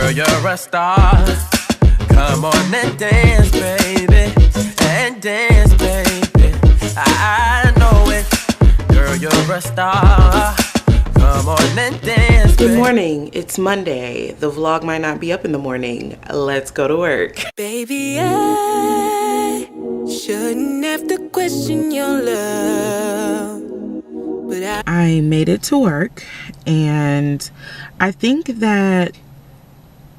Girl, you're a star. Come on and dance, baby. And dance, baby. I know it. Girl, you're a star. Come on and dance, baby. Good morning. It's Monday. The vlog might not be up in the morning. Let's go to work. Baby, I shouldn't have to question your love. But I made it to work, and I think that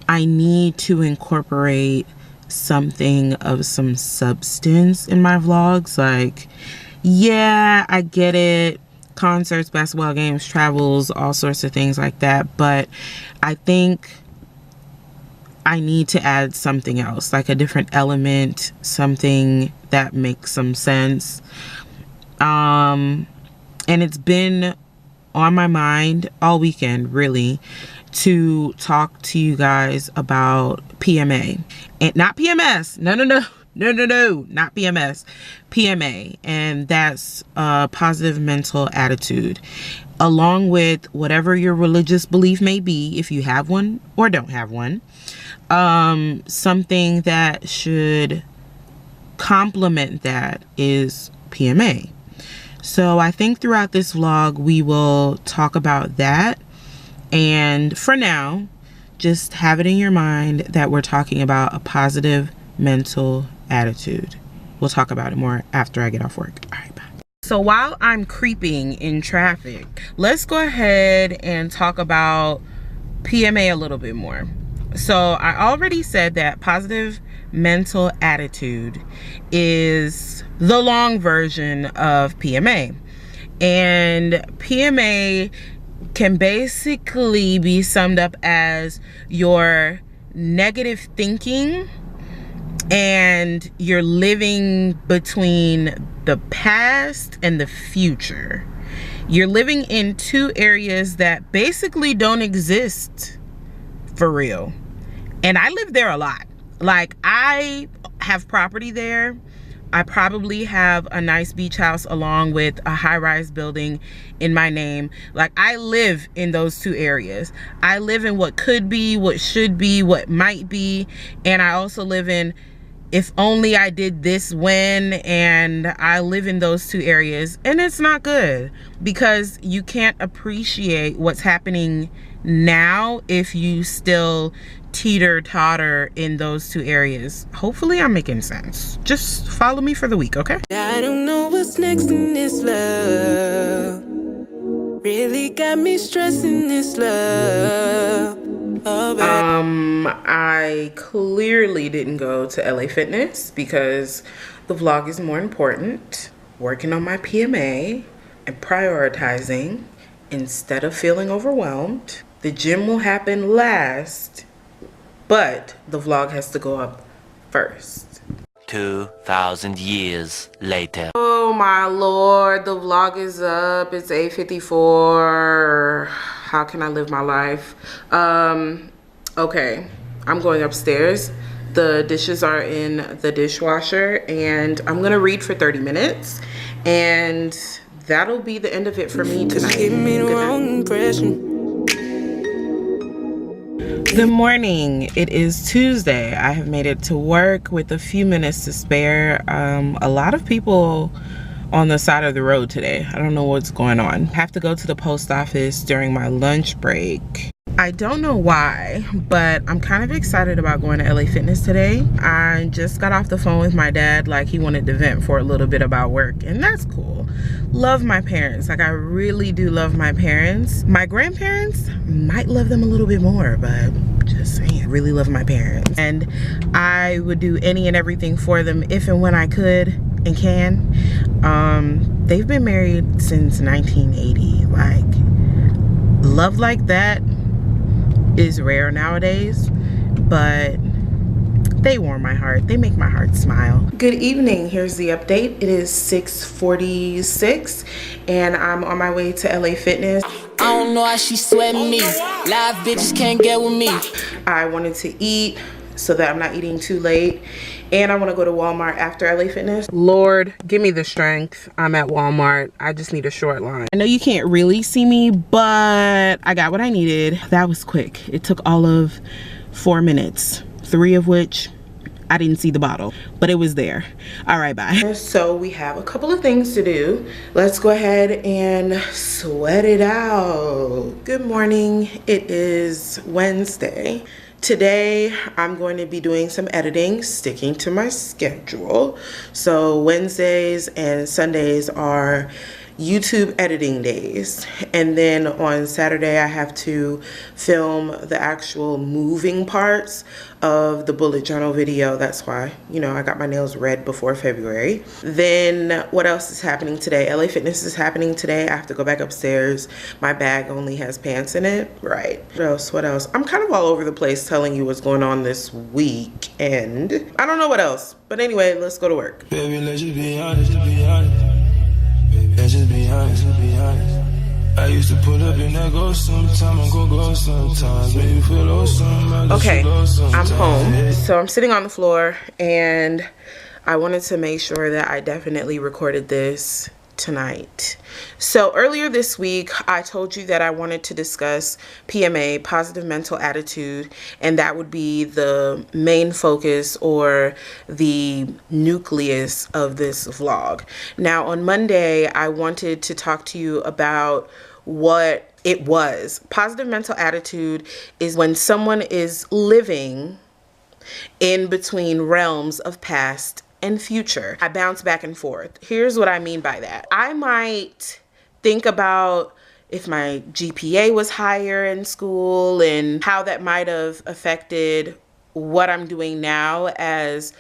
I need to incorporate something of some substance in my vlogs. Like, yeah, I get it. Concerts, basketball games, travels, all sorts of things like that. But I think I need to add something else, like a different element, something that makes some sense. And it's been on my mind all weekend, really, to talk to you guys about PMA. And not PMS. No, not PMS. PMA. And that's positive mental attitude. Along with whatever your religious belief may be, if you have one or don't have one. Something that should complement that is PMA. So I think throughout this vlog, we will talk about that. And for now, just have it in your mind that we're talking about a positive mental attitude. We'll talk about it more after I get off work. All right, bye. So while I'm creeping in traffic, let's go ahead and talk about PMA a little bit more. So I already said that positive mental attitude is the long version of PMA. And PMA can basically be summed up as your negative thinking and you're living between the past and the future. You're living in two areas that basically don't exist for real. And I live there a lot. Like, I have property there. I probably have a nice beach house along with a high-rise building in my name. Like, I live in those two areas. I live in what could be, what should be, what might be. And I also live in if only I did this when, and I live in those two areas. And it's not good because you can't appreciate what's happening now if you still teeter-totter in those two areas. Hopefully I'm making sense. Just follow me for the week, okay? I don't know what's next in this love. Really got me stressing this love. Oh, I clearly didn't go to LA Fitness because the vlog is more important. Working on my PMA and prioritizing instead of feeling overwhelmed. The gym will happen last, but the vlog has to go up first. 2,000 years later. Oh my lord, the vlog is up. It's 8:54. How can I live my life? Okay, I'm going upstairs. The dishes are in the dishwasher and I'm gonna read for 30 minutes and that'll be the end of it for me tonight. give me the wrong impression. Good morning. It is Tuesday. I have made it to work with a few minutes to spare. A lot of people on the side of the road today. I don't know what's going on. I have to go to the post office during my lunch break. I don't know why, but I'm kind of excited about going to LA Fitness today. I just got off the phone with my dad, like he wanted to vent for a little bit about work, and that's cool. Love my parents. Like, I really do love my parents. My grandparents might love them a little bit more, but just saying, I really love my parents. And I would do any and everything for them if and when I could and can. They've been married since 1980. Like, love like that is rare nowadays, but they warm my heart. They make my heart smile. Good evening. Here's the update. It is 6:46 and I'm on my way to LA Fitness. I don't know how she sweating me. Live bitches can't get with me. I wanted to eat so that I'm not eating too late. And I want to go to Walmart after LA Fitness. Lord, give me the strength. I'm at Walmart. I just need a short line. I know you can't really see me, but I got what I needed. That was quick. It took all of 4 minutes, 3 of which I didn't see the bottle, but it was there. All right, bye. So we have a couple of things to do. Let's go ahead and sweat it out. Good morning. It is Wednesday. Today, I'm going to be doing some editing, sticking to my schedule. So Wednesdays and Sundays are YouTube editing days. And then on Saturday, I have to film the actual moving parts of the bullet journal video. That's why, you know, I got my nails red before February. Then what else is happening today? LA Fitness is happening today. I have to go back upstairs. My bag only has pants in it. Right. What else? What else? I'm kind of all over the place telling you what's going on this week. And I don't know what else. But anyway, let's go to work. Baby, let's just be honest, to be honest. Let's just be honest, to be honest. I used to put up in that ghost sometime, I go sometimes. Maybe feel low some. Okay, I'm home. So I'm sitting on the floor and I wanted to make sure that I definitely recorded this tonight. So earlier this week, I told you that I wanted to discuss PMA, positive mental attitude, and that would be the main focus or the nucleus of this vlog. Now on Monday, I wanted to talk to you about what it was. Positive mental attitude is when someone is living in between realms of past and future. I bounce back and forth. Here's what I mean by that. I might think about if my GPA was higher in school and how that might have affected what I'm doing now as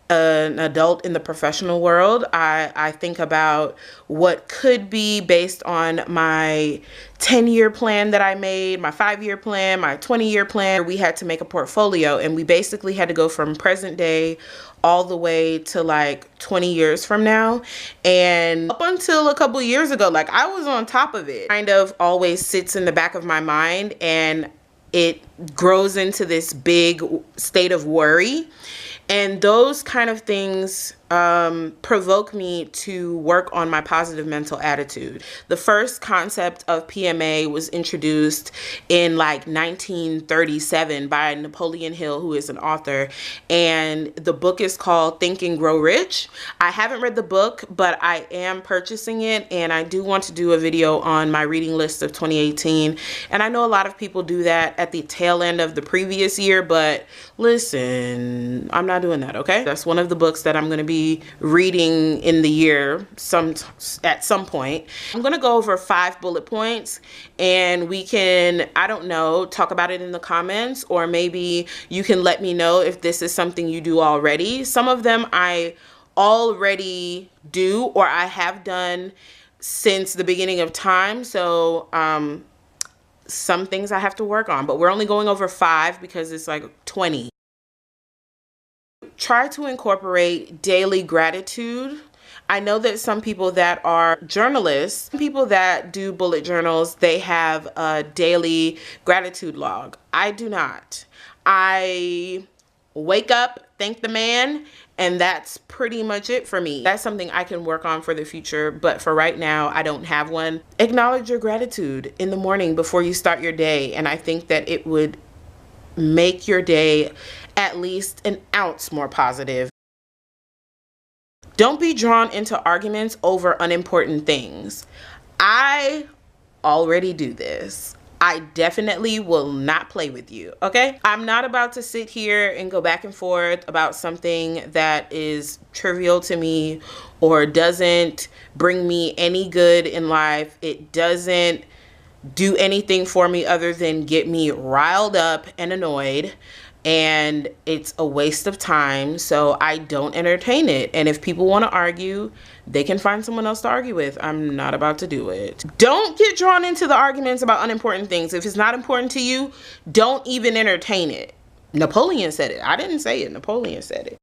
an adult in the professional world. I think about what could be based on my 10-year plan that I made, my 5-year plan, my 20-year plan. We had to make a portfolio and we basically had to go from present day all the way to like 20 years from now. And up until a couple years ago, like I was on top of it. Kind of always sits in the back of my mind and it grows into this big state of worry. And those kind of things provoke me to work on my positive mental attitude. The first concept of PMA was introduced in like 1937 by Napoleon Hill, who is an author. And the book is called Think and Grow Rich. I haven't read the book, but I am purchasing it. And I do want to do a video on my reading list of 2018. And I know a lot of people do that at the tail end of the previous year, but listen, I'm not doing that, okay? That's one of the books that I'm going to be reading in the year at some point. I'm going to go over 5 bullet points and we can, I don't know, talk about it in the comments, or maybe you can let me know if this is something you do already. Some of them I already do or I have done since the beginning of time. So some things I have to work on, but we're only going over 5 because it's like 20. Try to incorporate daily gratitude. I know that some people that are journalists, people that do bullet journals, they have a daily gratitude log. I do not. I wake up, thank the man, and that's pretty much it for me. That's something I can work on for the future, but for right now, I don't have one. Acknowledge your gratitude in the morning before you start your day, and I think that it would make your day at least an ounce more positive. Don't be drawn into arguments over unimportant things. I already do this. I definitely will not play with you, okay? I'm not about to sit here and go back and forth about something that is trivial to me or doesn't bring me any good in life. It doesn't do anything for me other than get me riled up and annoyed. And it's a waste of time, so I don't entertain it. And if people want to argue, they can find someone else to argue with. I'm not about to do it. Don't get drawn into the arguments about unimportant things. If it's not important to you, don't even entertain it. Napoleon said it. I didn't say it. Napoleon said it.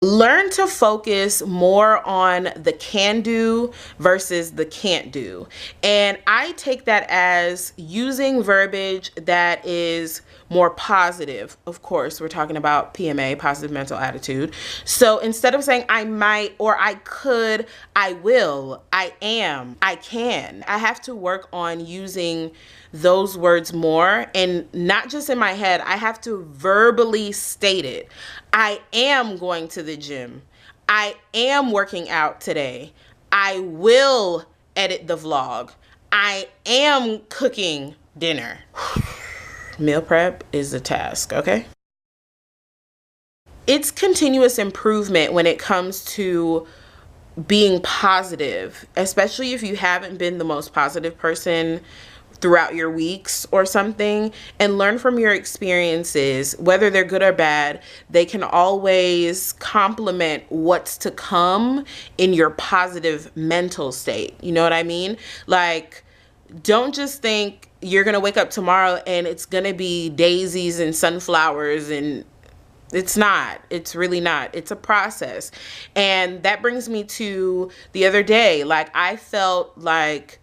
Learn to focus more on the can do versus the can't do. And I take that as using verbiage that is more positive. Of course, we're talking about PMA, positive mental attitude. So instead of saying I might or I could, I will, I am, I can, I have to work on using those words more, and not just in my head. I have to verbally state it. I am going to the gym. I am working out today. I will edit the vlog. I am cooking dinner. Meal prep is a task, okay? It's continuous improvement when it comes to being positive, especially if you haven't been the most positive person throughout your weeks or something, and learn from your experiences. Whether they're good or bad, they can always complement what's to come in your positive mental state. You know what I mean? Like, don't just think you're gonna wake up tomorrow and it's gonna be daisies and sunflowers, and it's not. It's really not. It's a process. And that brings me to the other day. Like, I felt like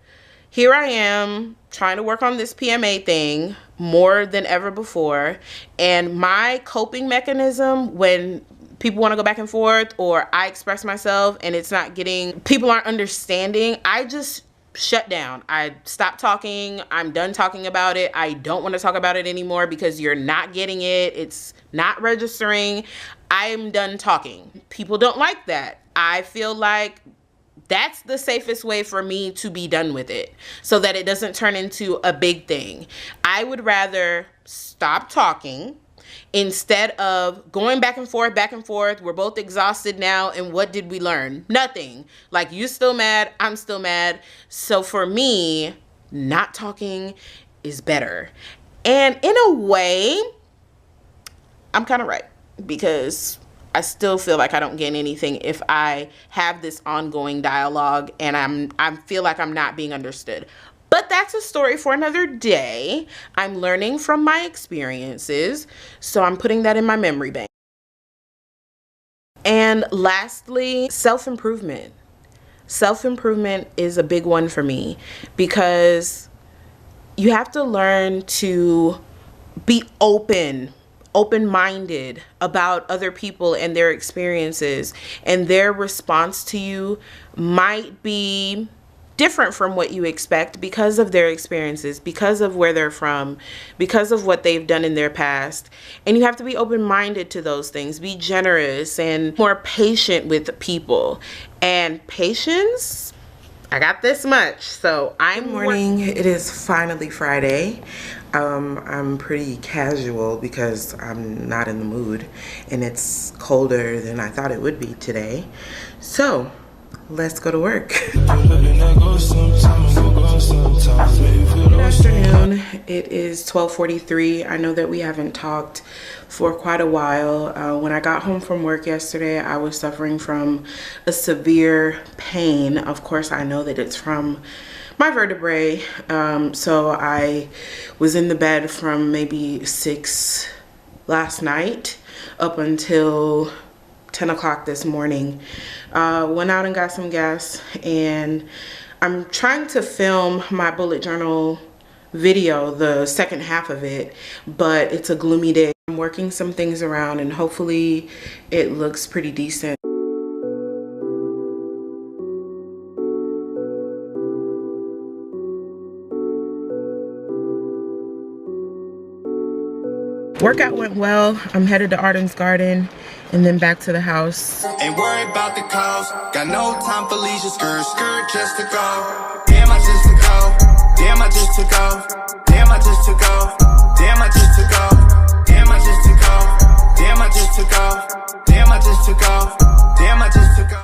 here I am trying to work on this PMA thing more than ever before. And my coping mechanism when people want to go back and forth, or I express myself and it's not getting, people aren't understanding, I just shut down. I stop talking. I'm done talking about it. I don't want to talk about it anymore because you're not getting it. It's not registering. I'm done talking. People don't like that. I feel like that's the safest way for me to be done with it so that it doesn't turn into a big thing. I would rather stop talking instead of going back and forth, back and forth. We're both exhausted now, and what did we learn? Nothing. Like, you're still mad, I'm still mad. So for me, not talking is better. And in a way, I'm kind of right, because I still feel like I don't gain anything if I have this ongoing dialogue and I feel like I'm not being understood. But that's a story for another day. I'm learning from my experiences, so I'm putting that in my memory bank. And lastly, self-improvement. Self-improvement is a big one for me, because you have to learn to be open-minded about other people and their experiences, and their response to you might be different from what you expect because of their experiences, because of where they're from, because of what they've done in their past. And you have to be open-minded to those things, be generous and more patient with people. And patience, I got this much. So Good morning. It is finally Friday. I'm pretty casual because I'm not in the mood, and it's colder than I thought it would be today. So let's go to work. Good afternoon. It is 12:43. I know that we haven't talked for quite a while. When I got home from work yesterday, I was suffering from a severe pain. Of course, I know that it's from my vertebrae. So I was in the bed from maybe 6 last night up until 10 o'clock this morning. Went out and got some gas, and I'm trying to film my bullet journal video, the second half of it, but it's a gloomy day. I'm working some things around, and hopefully it looks pretty decent. Workout went well. I'm headed to Arden's Garden and then back to the house. Ain't worried about the cost. Got no time for leisure. Skirt just to go. Damn, I just took off. Damn, I just took off. Damn, I just took off. Damn, I just took off. Damn, I just took off. Damn, I just took off. Damn, I just took off.